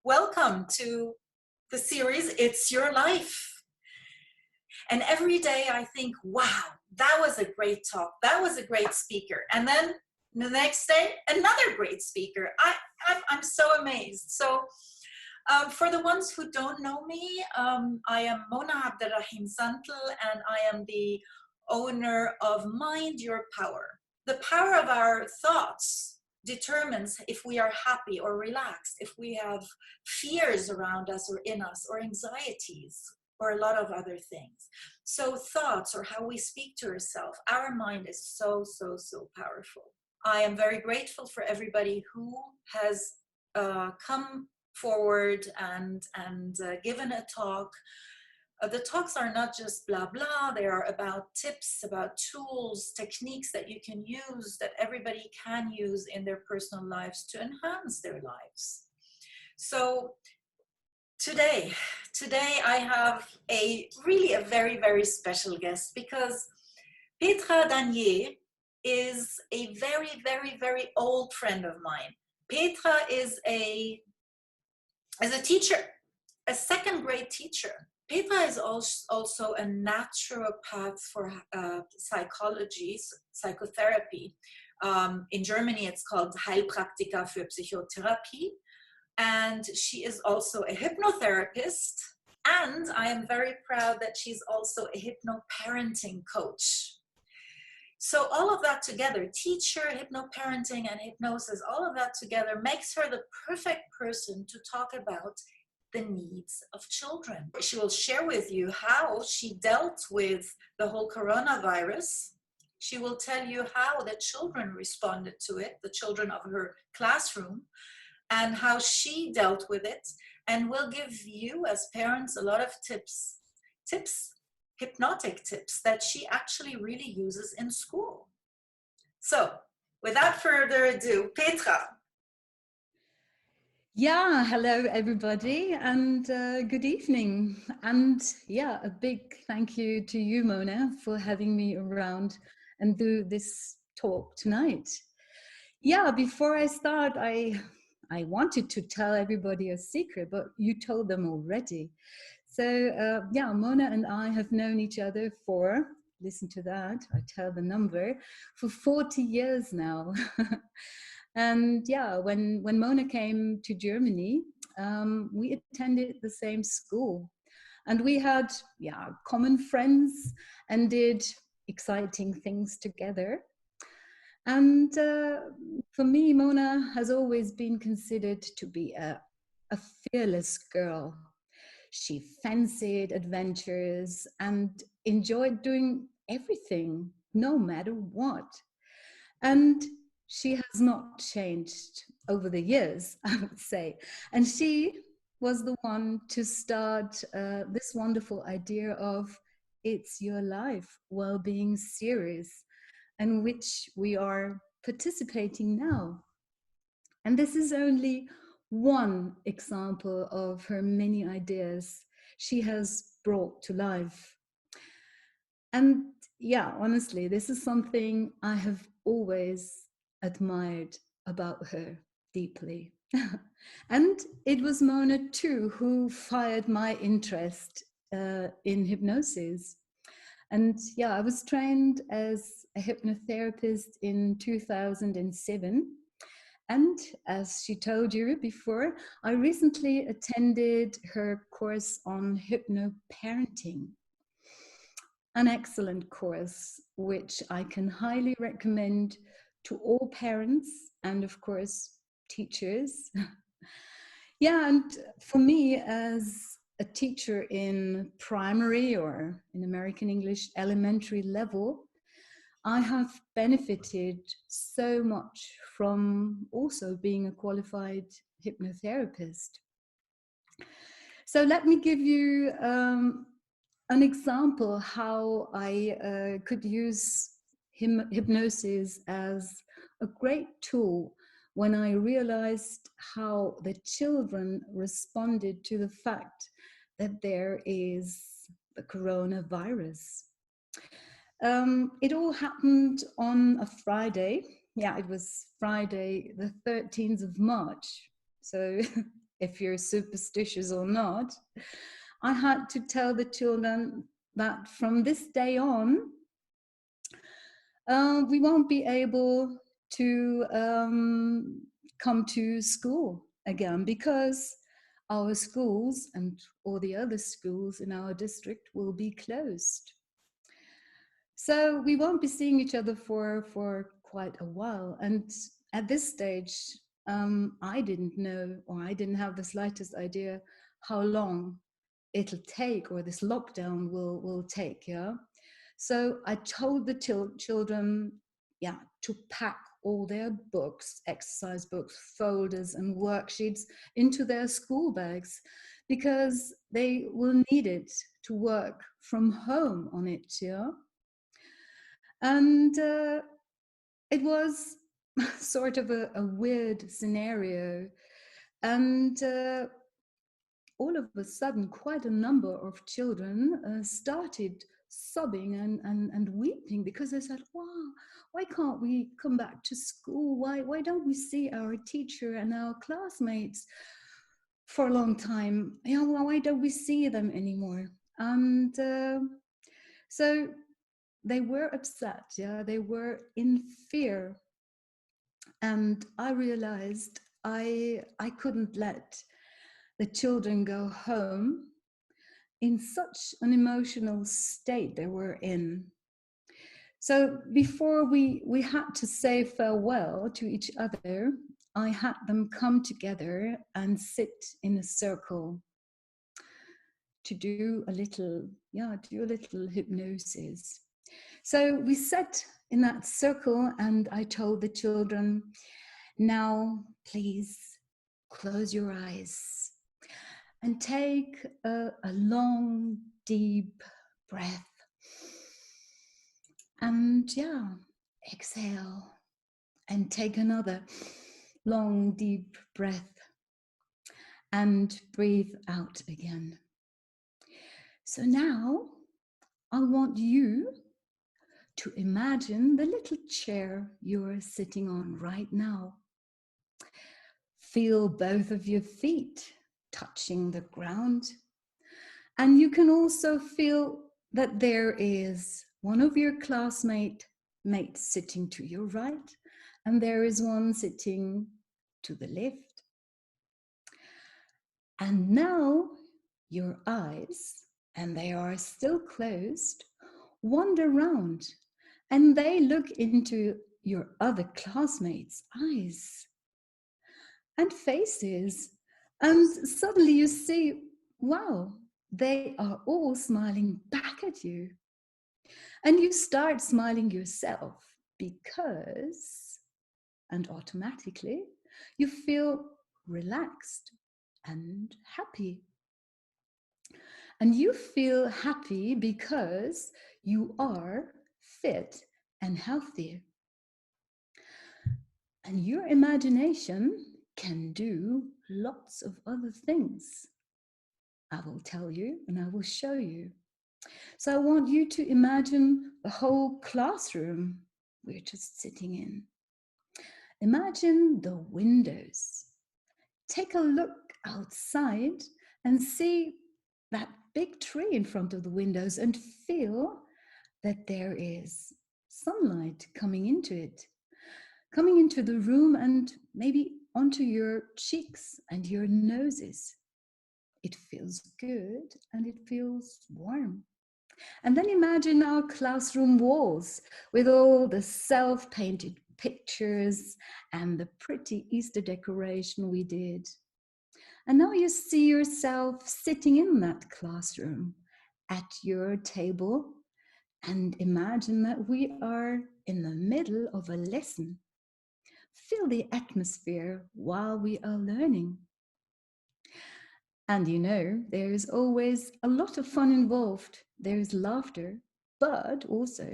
Welcome to the series, It's Your Life. And every day I think, wow, that was a great talk. That was a great speaker. And then the next day, another great speaker. I'm so amazed. So for the ones who don't know me, I am Mona Abderrahim Santel, and I am the owner of Mind Your Power. The power of our thoughts determines if we are happy or relaxed, if we have fears around us or in us, or anxieties, or a lot of other things. So thoughts, or how we speak to ourselves, our mind is so powerful. I am very grateful for everybody who has come forward and given a talk. The talks are not just blah blah, they are about tips, about tools, techniques that you can use, that everybody can use in their personal lives to enhance their lives. So today I have a very special guest, because Petra Danier is a very old friend of mine. Petra is a teacher, a second grade teacher. Petra is also a naturopath for psychotherapy. In Germany, it's called Heilpraktiker für Psychotherapie. And she is also a hypnotherapist. And I am very proud that she's also a hypno-parenting coach. So all of that together, teacher, hypno-parenting, and hypnosis, all of that together makes her the perfect person to talk about the needs of children. She will share with you how she dealt with the whole coronavirus. She will tell you how the children responded to it, the children of her classroom, and how she dealt with it, and will give you as parents a lot of tips, hypnotic tips that she actually really uses in school. So without further ado, Petra. Yeah, hello everybody, and good evening. And yeah, a big thank you to you, Mona, for having me around and do this talk tonight. Yeah, before I start, I wanted to tell everybody a secret, but you told them already. So yeah, Mona and I have known each other for, listen to that, I tell the number, for 40 years now. And yeah, when Mona came to Germany, we attended the same school, and we had common friends and did exciting things together. And for me, Mona has always been considered to be a fearless girl. She fancied adventures and enjoyed doing everything, no matter what. And she has not changed over the years, I would say. And she was the one to start this wonderful idea of It's Your Life Wellbeing Series, in which we are participating now. And this is only one example of her many ideas she has brought to life. And yeah, honestly, this is something I have always admired about her deeply. And it was Mona too who fired my interest in hypnosis. And yeah, I was trained as a hypnotherapist in 2007. And as she told you before, I recently attended her course on Hypno-Parenting. An excellent course, which I can highly recommend to all parents and, of course, teachers. Yeah, and for me, as a teacher in primary, or in American English, elementary level, I have benefited so much from also being a qualified hypnotherapist. So let me give you an example how I could use hypnosis as a great tool when I realized how the children responded to the fact that there is the coronavirus. It all happened on a Friday. Yeah, it was Friday, the 13th of March. So if you're superstitious or not, I had to tell the children that from this day on, we won't be able to come to school again because our schools and all the other schools in our district will be closed. So we won't be seeing each other for quite a while. And at this stage, I didn't know, or I didn't have the slightest idea how long it'll take, or this lockdown will take. Yeah. So I told the children, yeah, to pack all their books, exercise books, folders, and worksheets into their school bags because they will need it to work from home on it. Yeah. And it was sort of a weird scenario. And all of a sudden, quite a number of children started sobbing and weeping because they said, wow, why can't we come back to school? Why don't we see our teacher and our classmates for a long time? Yeah, well, why don't we see them anymore? And so they were upset. Yeah, they were in fear. And I realized I couldn't let the children go home in such an emotional state they were in. So before we had to say farewell to each other, I had them come together and sit in a circle to do a little hypnosis. So we sat in that circle and I told the children, now please close your eyes and take a long, deep breath. And yeah, exhale and take another long, deep breath and breathe out again. So now I want you to imagine the little chair you're sitting on right now. Feel both of your feet touching the ground. And you can also feel that there is one of your classmates sitting to your right, and there is one sitting to the left. And now your eyes, and they are still closed, wander around and they look into your other classmates' eyes and faces. And suddenly you see, wow, they are all smiling back at you. And you start smiling yourself because, and automatically, you feel relaxed and happy. And you feel happy because you are fit and healthy. And your imagination can do lots of other things. I will tell you and I will show you. So I want you to imagine the whole classroom we're just sitting in. Imagine the windows. Take a look outside and see that big tree in front of the windows and feel that there is sunlight coming into it, coming into the room and maybe onto your cheeks and your noses. It feels good and it feels warm. And then imagine our classroom walls with all the self-painted pictures and the pretty Easter decoration we did. And now you see yourself sitting in that classroom at your table and imagine that we are in the middle of a lesson. Feel the atmosphere while we are learning. And you know, there is always a lot of fun involved. There is laughter, but also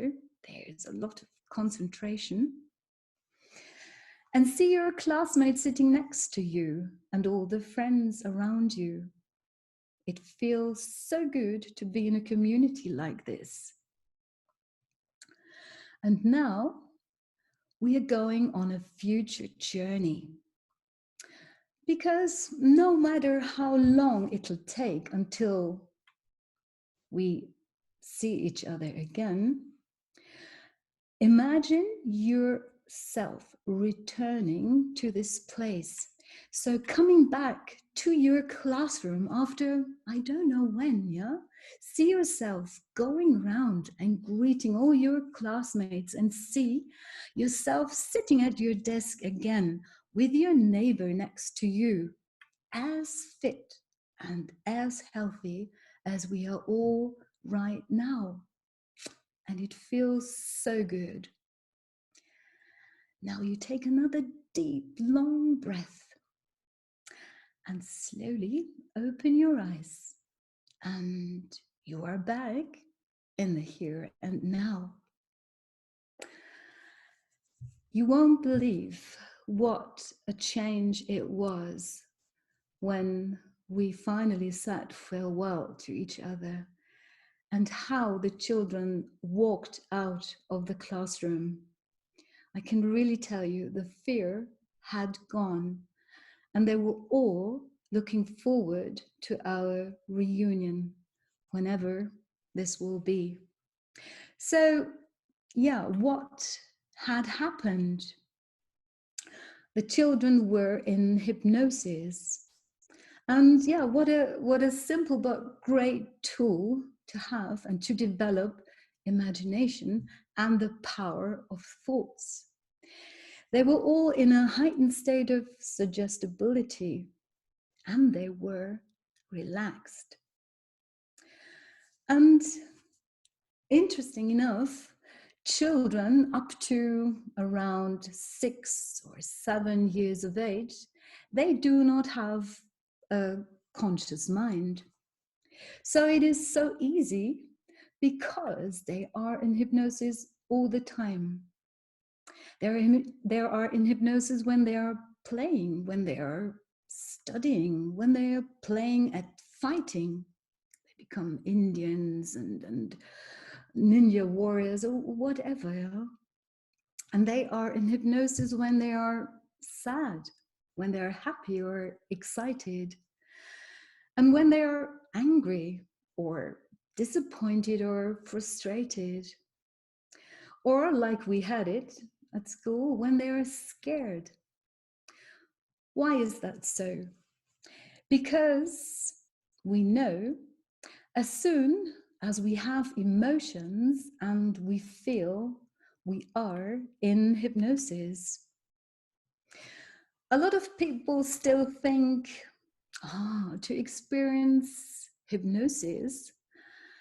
there is a lot of concentration. And see your classmates sitting next to you and all the friends around you. It feels so good to be in a community like this. And now we are going on a future journey. Because no matter how long it'll take until we see each other again, imagine yourself returning to this place. So coming back to your classroom after I don't know when, yeah? See yourself going around and greeting all your classmates and see yourself sitting at your desk again with your neighbor next to you, as fit and as healthy as we are all right now. And it feels so good. Now you take another deep, long breath and slowly open your eyes. And you are back in the here and now. You won't believe what a change it was when we finally said farewell to each other, and how the children walked out of the classroom. I can really tell you the fear had gone, and they were all looking forward to our reunion, whenever this will be. So, yeah, what had happened? The children were in hypnosis. And yeah, what a simple but great tool to have and to develop imagination and the power of thoughts. They were all in a heightened state of suggestibility, and they were relaxed. And interesting enough, children up to around 6 or 7 years of age, they do not have a conscious mind. So it is so easy because they are in hypnosis all the time. They are in hypnosis when they are playing, when they are studying, when they are playing at fighting. They become Indians and ninja warriors or whatever. Yeah? And they are in hypnosis when they are sad, when they are happy or excited, and when they are angry or disappointed or frustrated. Or, like we had it at school, when they are scared. Why is that so? Because we know as soon as we have emotions and we feel, we are in hypnosis. A lot of people still think, to experience hypnosis,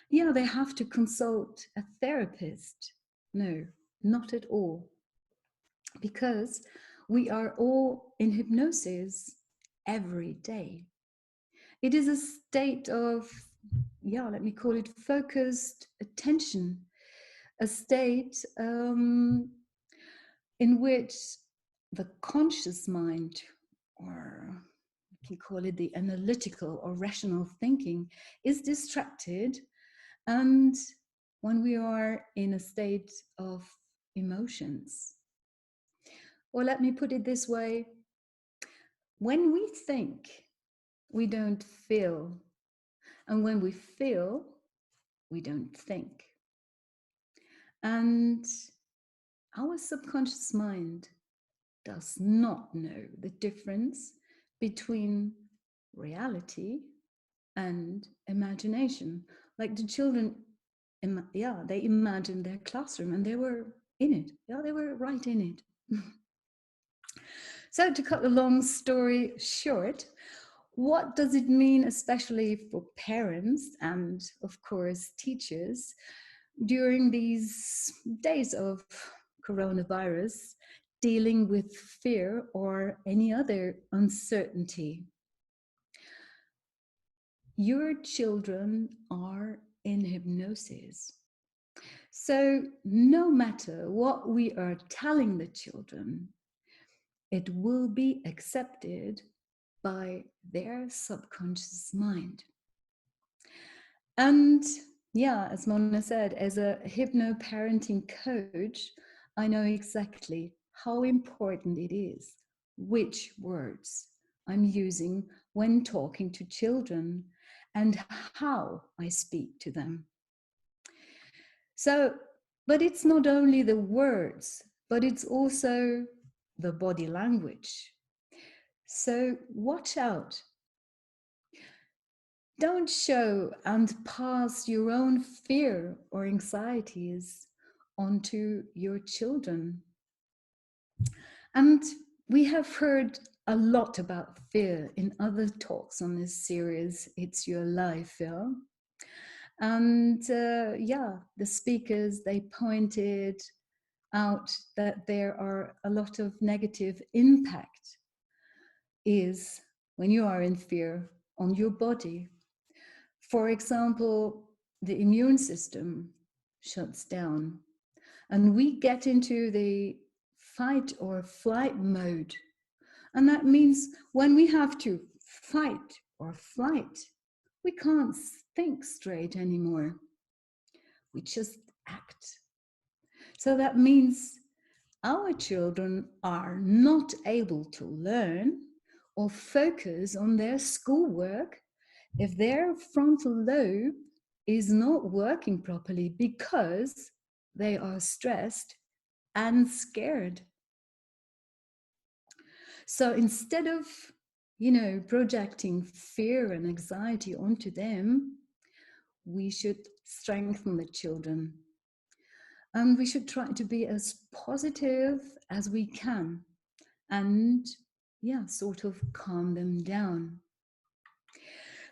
yeah, they have to consult a therapist. No, not at all. Because we are all in hypnosis every day. It is a state of, let me call it focused attention, a state in which the conscious mind, or you can call it the analytical or rational thinking, is distracted. And when we are in a state of emotions, or let me put it this way, when we think, we don't feel. And when we feel, we don't think. And our subconscious mind does not know the difference between reality and imagination. Like the children, they imagined their classroom and they were in it. Yeah, they were right in it. So to cut a long story short, what does it mean, especially for parents and, of course, teachers, during these days of coronavirus, dealing with fear or any other uncertainty? Your children are in hypnosis. So no matter what we are telling the children, it will be accepted by their subconscious mind. And as Mona said, as a hypno-parenting coach, I know exactly how important it is, which words I'm using when talking to children and how I speak to them. So, but it's not only the words, but it's also the body language. So watch out. Don't show and pass your own fear or anxieties onto your children. And we have heard a lot about fear in other talks on this series, It's Your Life, yeah? And the speakers, they pointed out that there are a lot of negative impact is when you are in fear on your body. For example, the immune system shuts down and we get into the fight or flight mode. And that means when we have to fight or flight, we can't think straight anymore. We just act. So that means our children are not able to learn or focus on their schoolwork if their frontal lobe is not working properly because they are stressed and scared. So instead of, projecting fear and anxiety onto them, we should strengthen the children. And we should try to be as positive as we can and, sort of calm them down.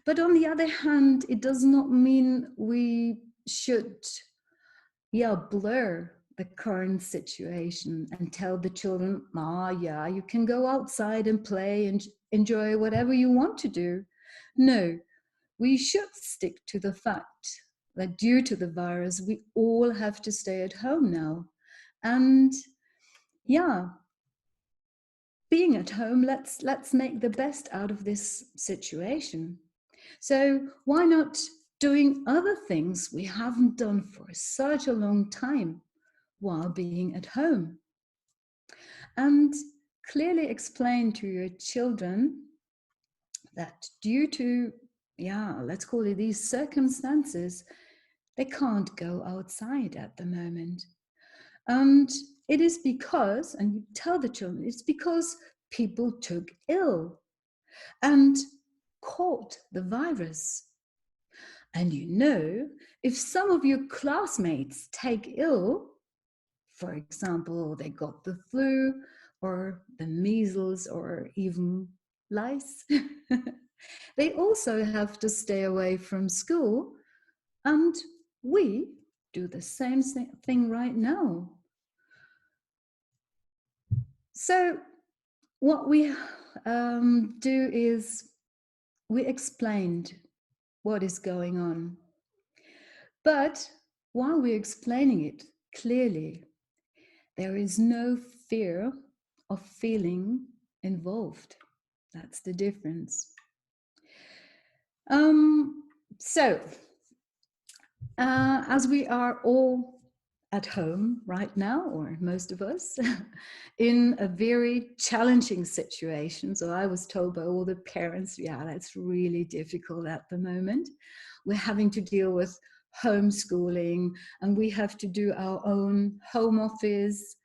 But on the other hand, it does not mean we should, blur the current situation and tell the children, you can go outside and play and enjoy whatever you want to do. No, we should stick to the fact that due to the virus, we all have to stay at home now. And being at home, let's make the best out of this situation. So why not doing other things we haven't done for such a long time while being at home? And clearly explain to your children that due to, let's call it these circumstances, they can't go outside at the moment. And it is because, and you tell the children, it's because people took ill and caught the virus. And if some of your classmates take ill, for example, they got the flu or the measles or even lice, they also have to stay away from school. And we do the same thing right now. So what we do is we explained what is going on. But while we're explaining it clearly, there is no fear of feeling involved. That's the difference. So, as we are all at home right now, or most of us, in a very challenging situation. So I was told by all the parents, that's really difficult at the moment. We're having to deal with homeschooling and we have to do our own home office.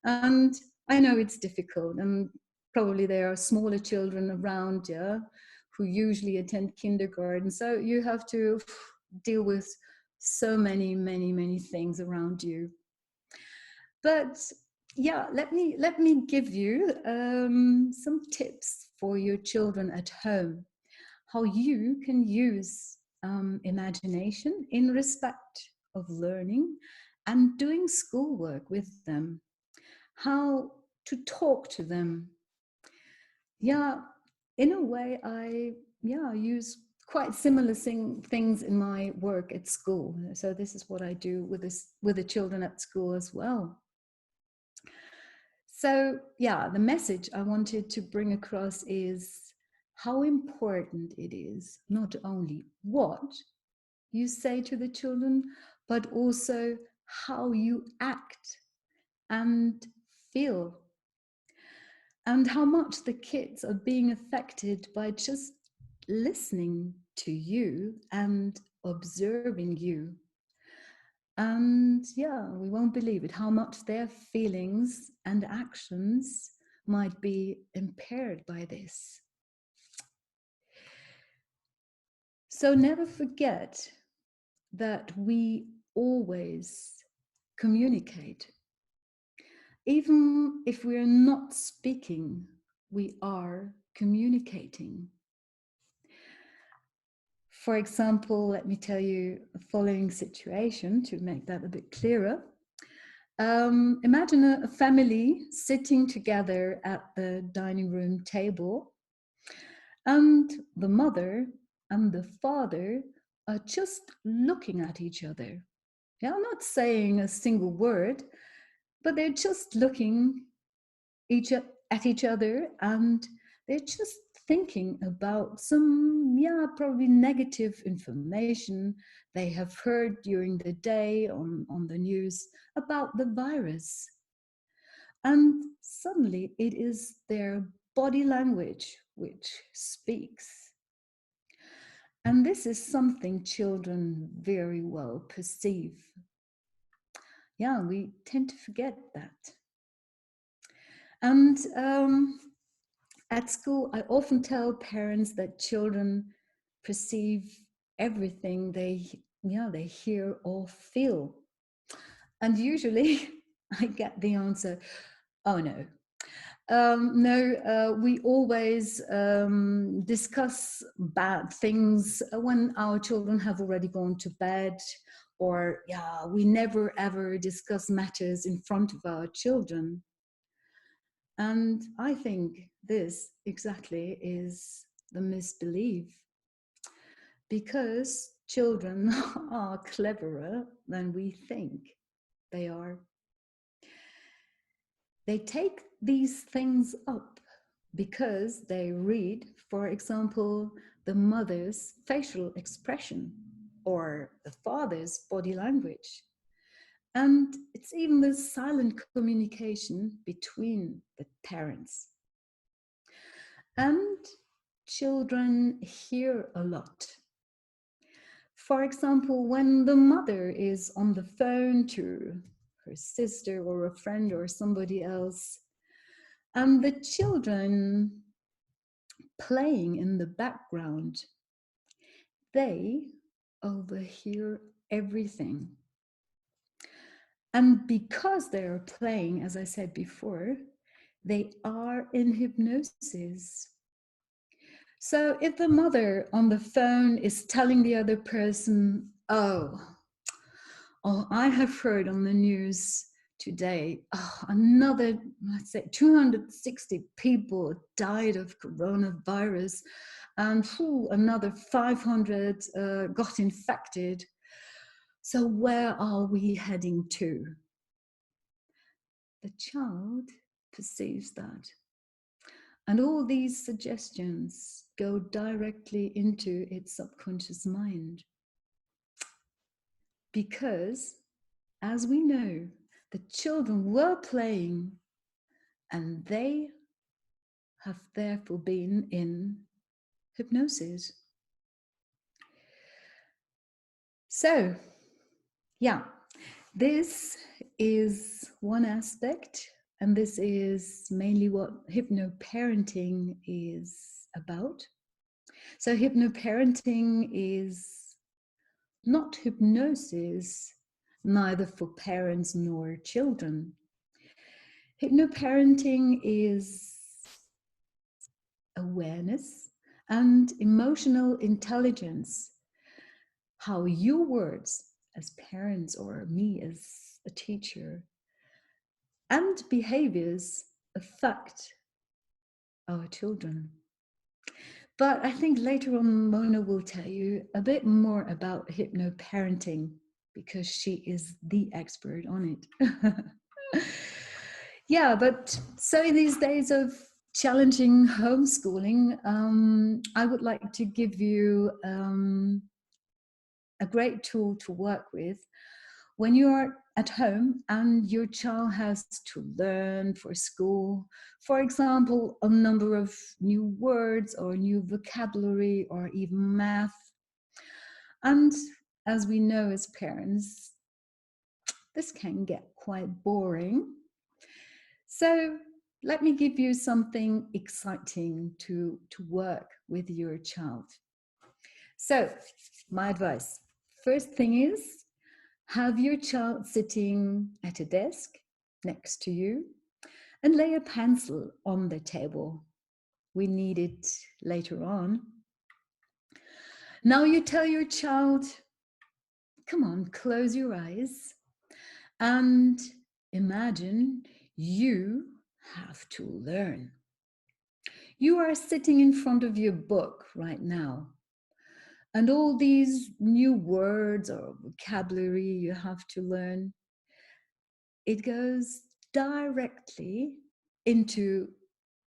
And I know it's difficult, and probably there are smaller children around who usually attend kindergarten. So you have to deal with so many things around you. But let me give you some tips for your children at home, how you can use imagination in respect of learning and doing schoolwork with them, how to talk to them. In a way, I use quite similar things in my work at school. So this is what I do with the children at school as well. So the message I wanted to bring across is how important it is not only what you say to the children, but also how you act and feel. and how much the kids are being affected by just listening to you and observing you. And yeah, we won't believe it, how much their feelings and actions might be impaired by this. So never forget that we always communicate. Even if we're not speaking, we are communicating. For example, let me tell you a following situation to make that a bit clearer. Imagine a family sitting together at the dining room table, and the mother and the father are just looking at each other. Yeah, not saying a single word, but they're just looking at each other, and they're just thinking about some, yeah, probably negative information they have heard during the day on the news about the virus. And suddenly it is their body language which speaks. And this is something children very well perceive. Yeah, we tend to forget that. And at school, I often tell parents that children perceive everything they hear or feel. And usually I get the answer, oh no. No, we always discuss bad things when our children have already gone to bed, or yeah, we never ever discuss matters in front of our children. And I think this exactly is the misbelief, because children are cleverer than we think they are. They take these things up because they read, for example, the mother's facial expression or the father's body language. And it's even the silent communication between the parents. And children hear a lot. For example, when the mother is on the phone to her sister or a friend or somebody else, and the children playing in the background, they overhear everything. And because they are playing, as I said before, they are in hypnosis. So if the mother on the phone is telling the other person, oh, I have heard on the news today, another, let's say, 260 people died of coronavirus, and another 500 got infected. So where are we heading to? The child perceives that. And all these suggestions go directly into its subconscious mind. Because, as we know, the children were playing and they have therefore been in hypnosis. So, yeah, this is one aspect, and this is mainly what hypno-parenting is about. So hypno-parenting is not hypnosis, neither for parents nor children. Hypno-parenting is awareness and emotional intelligence. How your words as parents or me as a teacher and behaviors affect our children. But I think later on Mona will tell you a bit more about hypno-parenting because she is the expert on it. Yeah, but so in these days of challenging homeschooling, I would like to give you a great tool to work with when you are at home and your child has to learn for school, for example, a number of new words or new vocabulary or even math. And as we know as parents, this can get quite boring. So let me give you something exciting to work with your child. So my advice, first thing is, have your child sitting at a desk next to you and lay a pencil on the table. We need it later on. Now you tell your child, come on, close your eyes and imagine you have to learn. You are sitting in front of your book right now, and all these new words or vocabulary you have to learn, it goes directly into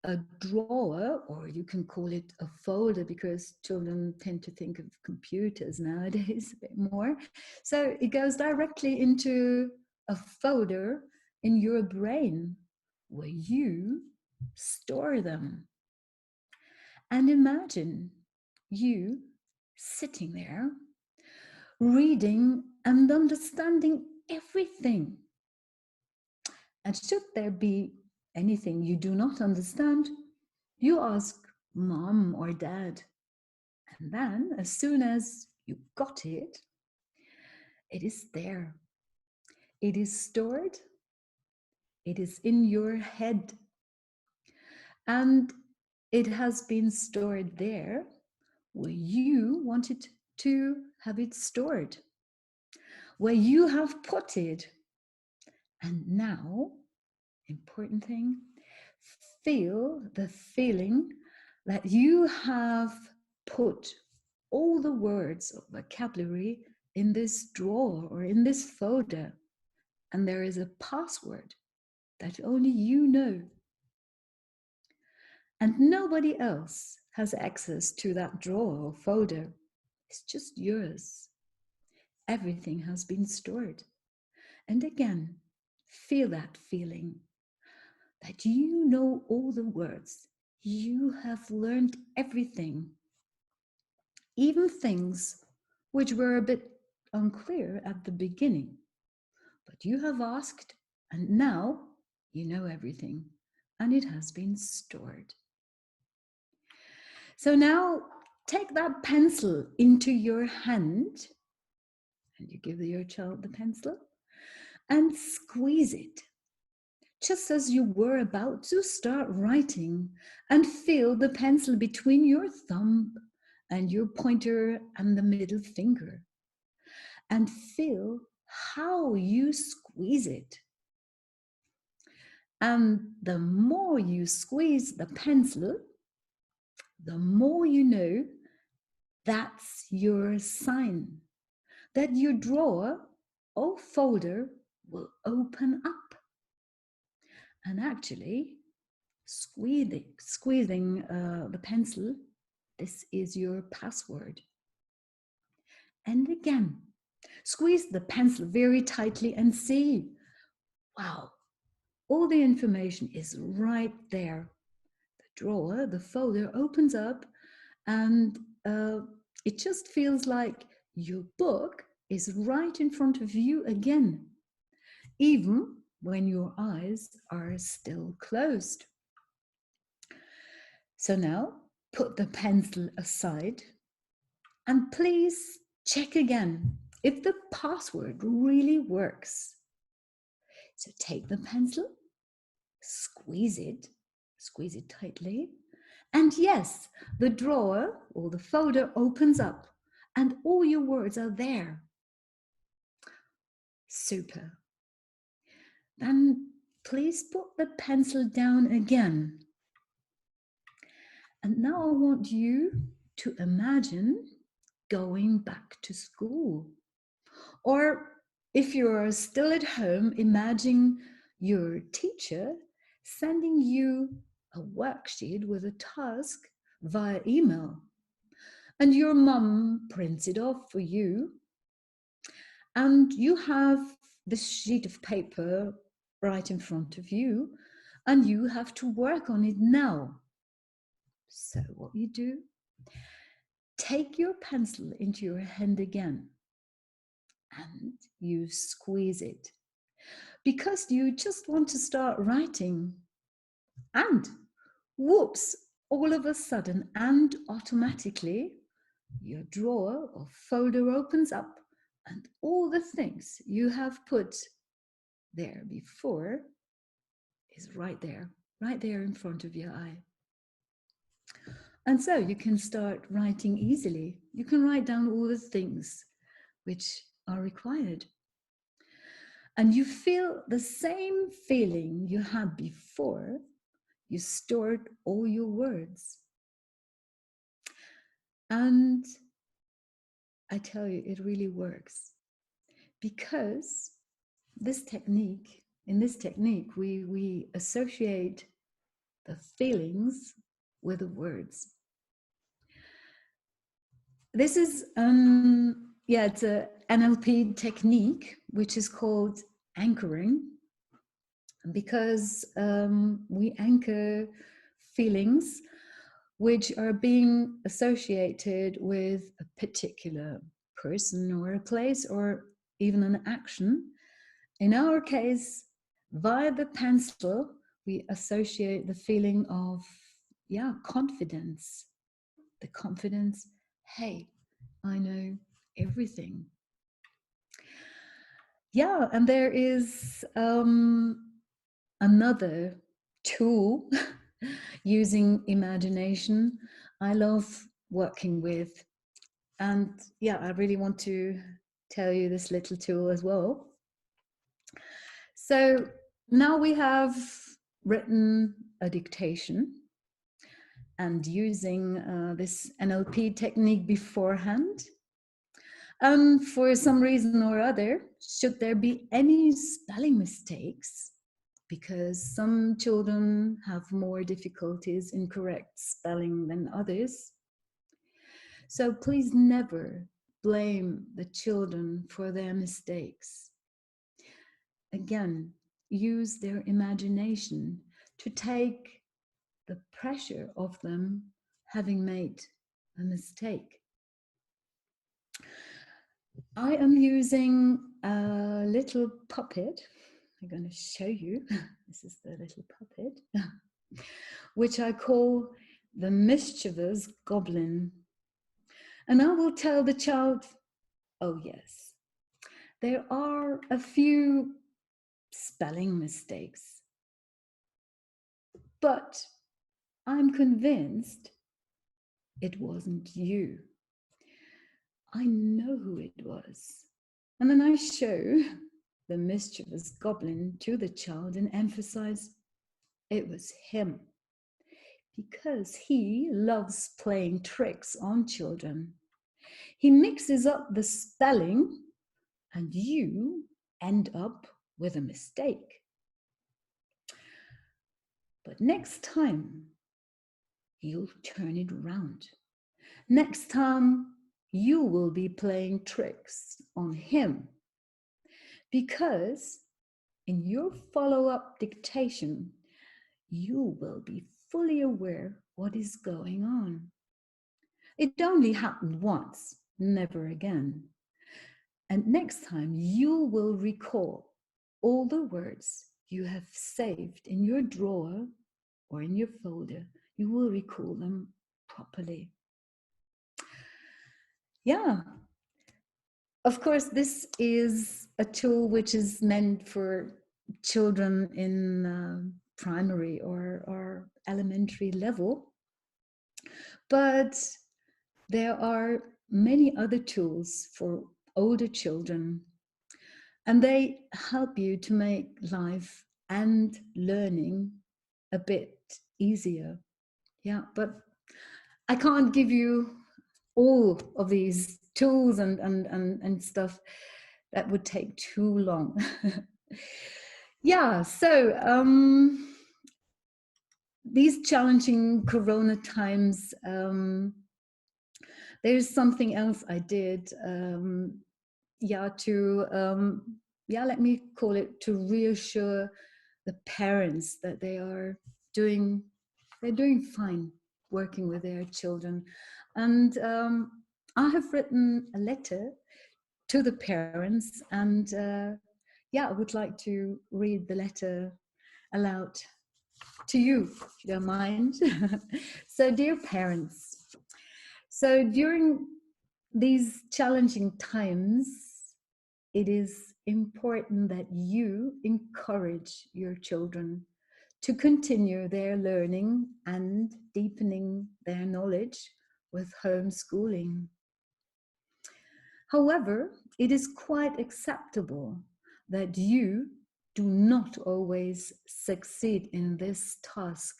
a drawer, or you can call it a folder, because children tend to think of computers nowadays a bit more. So it goes directly into a folder in your brain where you store them. And imagine you sitting there reading and understanding everything. And should there be anything you do not understand, you ask mom or dad. And then, as soon as you got it, it is there. It is stored. It is in your head. And it has been stored there where you wanted to have it stored, where you have put it. And now, important thing, feel the feeling that you have put all the words of vocabulary in this drawer or in this folder, and there is a password that only you know. And nobody else has access to that drawer or folder. It's just yours. Everything has been stored. And again, feel that feeling that you know all the words. You have learned everything, even things which were a bit unclear at the beginning. But you have asked, and now you know everything, and it has been stored. So now take that pencil into your hand, and you give your child the pencil, and squeeze it, just as you were about to start writing, and feel the pencil between your thumb and your pointer and the middle finger, and feel how you squeeze it. And the more you squeeze the pencil, the more you know that's your sign that your drawer or folder will open up. And actually, squeezing the pencil, this is your password. And again, squeeze the pencil very tightly and see, wow, all the information is right there. The drawer, the folder opens up, and it just feels like your book is right in front of you again, even when your eyes are still closed. So now put the pencil aside and please check again if the password really works. So take the pencil, squeeze it tightly, and yes, the drawer or the folder opens up and all your words are there. Super. Then please put the pencil down again. And now I want you to imagine going back to school. Or if you're still at home, imagine your teacher sending you a worksheet with a task via email. And your mum prints it off for you. And you have this sheet of paper right in front of you, and you have to work on it now. So what you do, take your pencil into your hand again and you squeeze it because you just want to start writing. And whoops, all of a sudden and automatically, your drawer or folder opens up and all the things you have put there before is right there in front of your eye. And so you can start writing easily. You can write down all the things which are required. And you feel the same feeling you had before you stored all your words. And I tell you, it really works. Because in this technique, we associate the feelings with the words. This is, it's a NLP technique, which is called anchoring, because we anchor feelings which are being associated with a particular person or a place or even an action. In our case, via the pencil, we associate the feeling of, confidence. The confidence, hey, I know everything. Yeah, and there is another tool using imagination I love working with. And I really want to tell you this little tool as well. So now we have written a dictation and using this NLP technique beforehand. For some reason or other, should there be any spelling mistakes, because some children have more difficulties in correct spelling than others, so please never blame the children for their mistakes. Again, use their imagination to take the pressure of them having made a mistake. I am using a little puppet. I'm going to show you. This is the little puppet, which I call the mischievous goblin. And I will tell the child, oh yes, there are a few spelling mistakes, but I'm convinced it wasn't you. I know who it was. And then I show the mischievous goblin to the child and emphasize it was him, because he loves playing tricks on children. He mixes up the spelling and you end up with a mistake. But next time, you'll turn it around. Next time, you will be playing tricks on him, because in your follow-up dictation, you will be fully aware what is going on. It only happened once, never again. And next time, you will recall all the words you have saved in your drawer or in your folder. You will recall them properly. Yeah. Of course, this is a tool which is meant for children in primary or elementary level. But there are many other tools for older children, and they help you to make life and learning a bit easier. Yeah, but I can't give you all of these tools and stuff. That would take too long. Yeah, so these challenging Corona times, there's something else I did, to let me call it, to reassure the parents that they're doing fine working with their children. And I have written a letter to the parents, and I would like to read the letter aloud to you, if you don't mind. So, dear parents, so during these challenging times, it is important that you encourage your children to continue their learning and deepening their knowledge with homeschooling. However, it is quite acceptable that you do not always succeed in this task.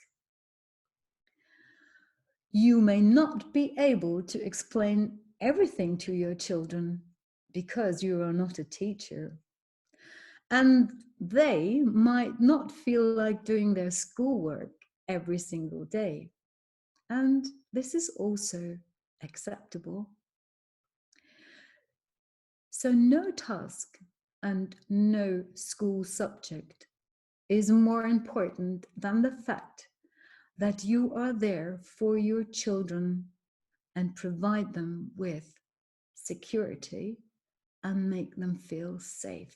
You may not be able to explain everything to your children because you are not a teacher. And they might not feel like doing their schoolwork every single day. And this is also acceptable. So no task and no school subject is more important than the fact that you are there for your children and provide them with security and make them feel safe.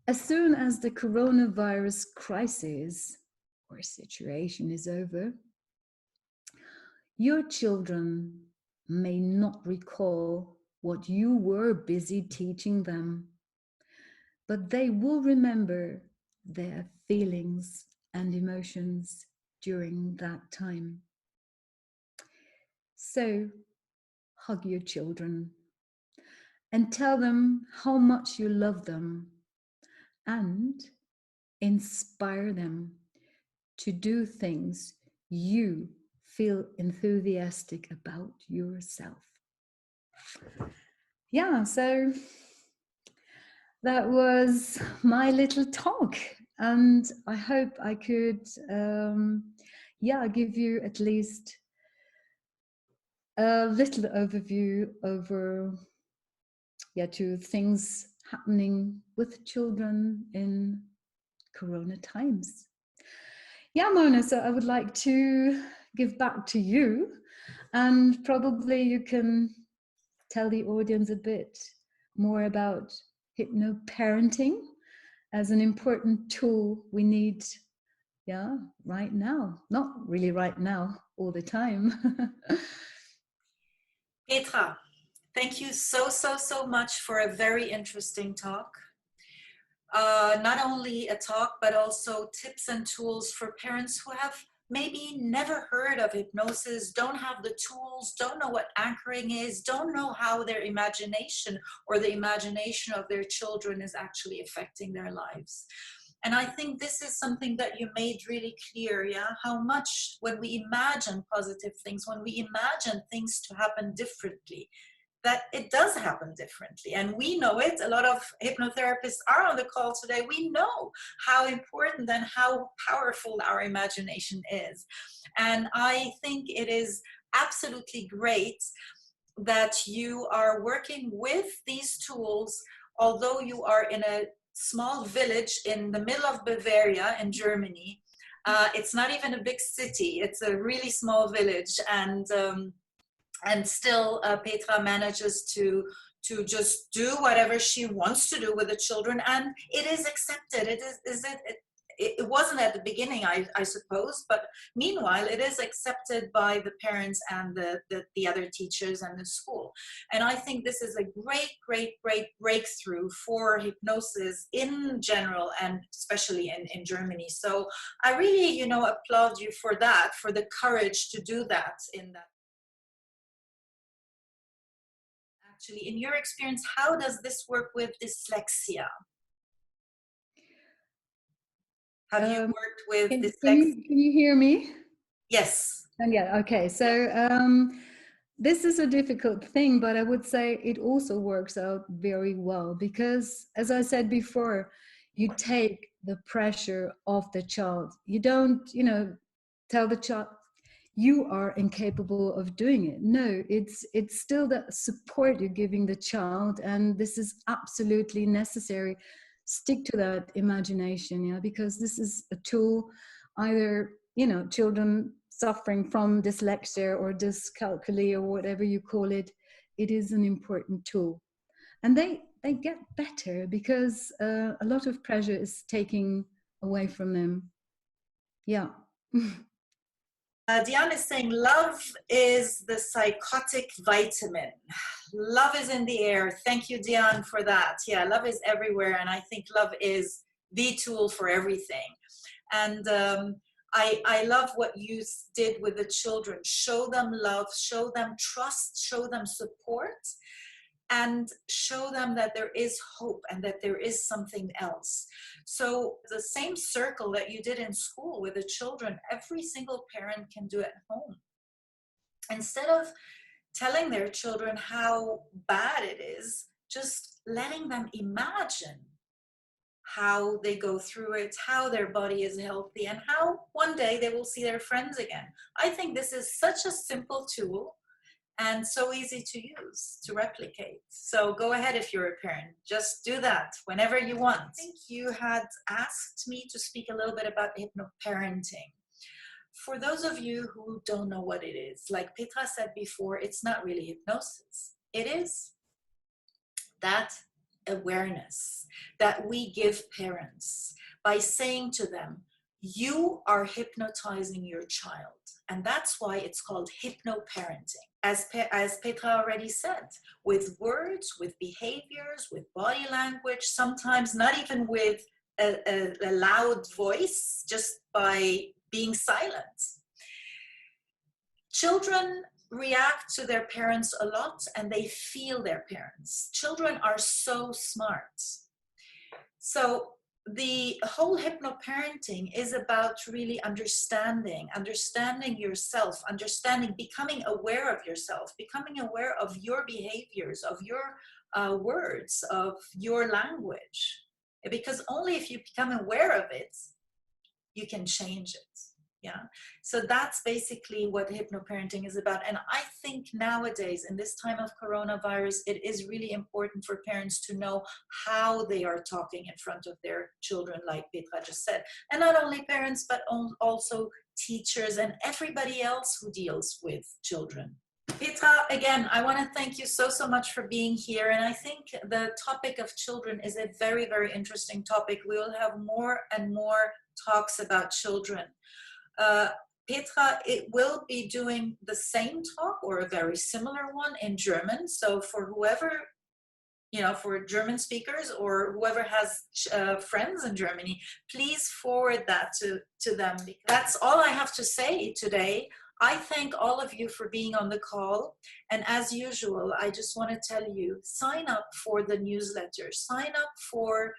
As soon as the coronavirus crisis or situation is over, your children may not recall what you were busy teaching them, but they will remember their feelings and emotions during that time. So, hug your children and tell them how much you love them, and inspire them to do things you feel enthusiastic about yourself. Yeah, so that was my little talk, and I hope I could give you at least a little overview over to things happening with children in corona times. Yeah, Mona, so I would like to give back to you, and probably you can tell the audience a bit more about hypno-parenting as an important tool we need, right now. Not really right now, all the time. Petra, thank you so much for a very interesting talk. Not only a talk, but also tips and tools for parents who have maybe never heard of hypnosis, don't have the tools, don't know what anchoring is, don't know how their imagination or the imagination of their children is actually affecting their lives. And I think this is something that you made really clear, how much when we imagine positive things, when we imagine things to happen differently, that it does happen differently. And we know it. A lot of hypnotherapists are on the call today. We know how important and how powerful our imagination is. And I think it is absolutely great that you are working with these tools, although you are in a small village in the middle of Bavaria in Germany. It's not even a big city. It's a really small village. And still Petra manages to just do whatever she wants to do with the children, and it is accepted. It wasn't at the beginning, I suppose, but meanwhile it is accepted by the parents and the other teachers and the school. And I think this is a great breakthrough for hypnosis in general, and especially in Germany. So I really applaud you for that, for the courage to do that in that. Actually, in your experience, how does this work with dyslexia? Have you worked with dyslexia? Can you hear me? Yes. And okay. So this is a difficult thing, but I would say it also works out very well because, as I said before, you take the pressure off the child. You don't, tell the child, you are incapable of doing it. No, it's still the support you're giving the child, and this is absolutely necessary. Stick to that imagination, yeah, because this is a tool. Either, you know, children suffering from dyslexia or dyscalculia or whatever you call it, it is an important tool, and they get better because a lot of pressure is taking away from them. Yeah. Diane is saying love is the psychotic vitamin. Love is in the air. Thank you, Diane, for that. Yeah, love is everywhere, and I think love is the tool for everything. And I love what you did with the children. Show them love, show them trust, show them support, and show them that there is hope and that there is something else. So the same circle that you did in school with the children, every single parent can do at home. Instead of telling their children how bad it is, just letting them imagine how they go through it, how their body is healthy, and how one day they will see their friends again. I think this is such a simple tool and so easy to use, to replicate. So go ahead if you're a parent, just do that whenever you want. I think you had asked me to speak a little bit about hypno-parenting. For those of you who don't know what it is, like Petra said before, it's not really hypnosis. It is that awareness that we give parents by saying to them, you are hypnotizing your child. And that's why it's called hypno-parenting. As Petra already said, with words, with behaviors, with body language, sometimes not even with a loud voice, just by being silent. Children react to their parents a lot, and they feel their parents. Children are so smart. So the whole hypno-parenting is about really understanding yourself, becoming aware of yourself, becoming aware of your behaviors, of your words, of your language. Because only if you become aware of it, you can change it. Yeah. So that's basically what hypno-parenting is about. And I think nowadays, in this time of coronavirus, it is really important for parents to know how they are talking in front of their children, like Petra just said. And not only parents, but also teachers and everybody else who deals with children. Petra, again, I want to thank you so much for being here. And I think the topic of children is a very, very interesting topic. We will have more and more talks about children. Petra, it will be doing the same talk or a very similar one in German. So for whoever, for German speakers or whoever has friends in Germany, please forward that to them. That's all I have to say today. I thank all of you for being on the call. And as usual, I just want to tell you, sign up for the newsletter, sign up for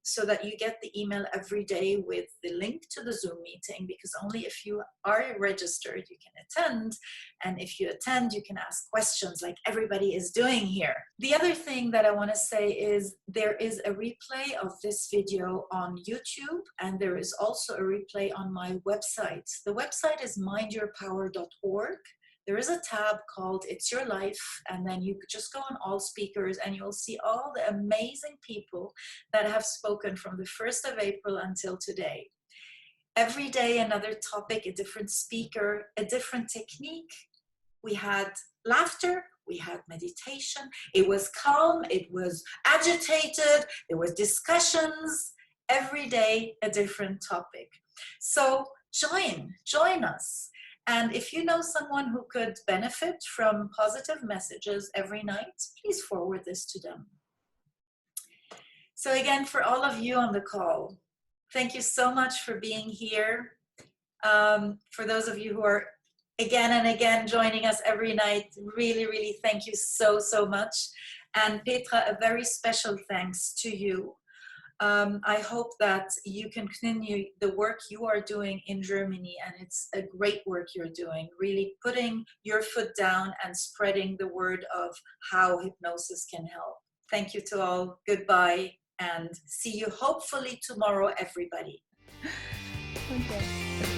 so that you get the email every day with the link to the Zoom meeting, because only if you are registered you can attend, and if you attend you can ask questions like everybody is doing here. The other thing that I want to say is there is a replay of this video on YouTube, and there is also a replay on my website. The website is mindyourpower.org. There is a tab called It's Your Life, and then you could just go on all speakers and you'll see all the amazing people that have spoken from the 1st of April until today. Every day another topic, a different speaker, a different technique. We had laughter, we had meditation, it was calm, it was agitated, there was discussions, every day a different topic. So join us. And if you know someone who could benefit from positive messages every night, please forward this to them. So again, for all of you on the call, thank you so much for being here. For those of you who are again and again joining us every night, really, really thank you so much. And Petra, a very special thanks to you. I hope that you can continue the work you are doing in Germany, and it's a great work you're doing, really putting your foot down and spreading the word of how hypnosis can help. Thank you to all. Goodbye, and see you hopefully tomorrow, everybody. Okay.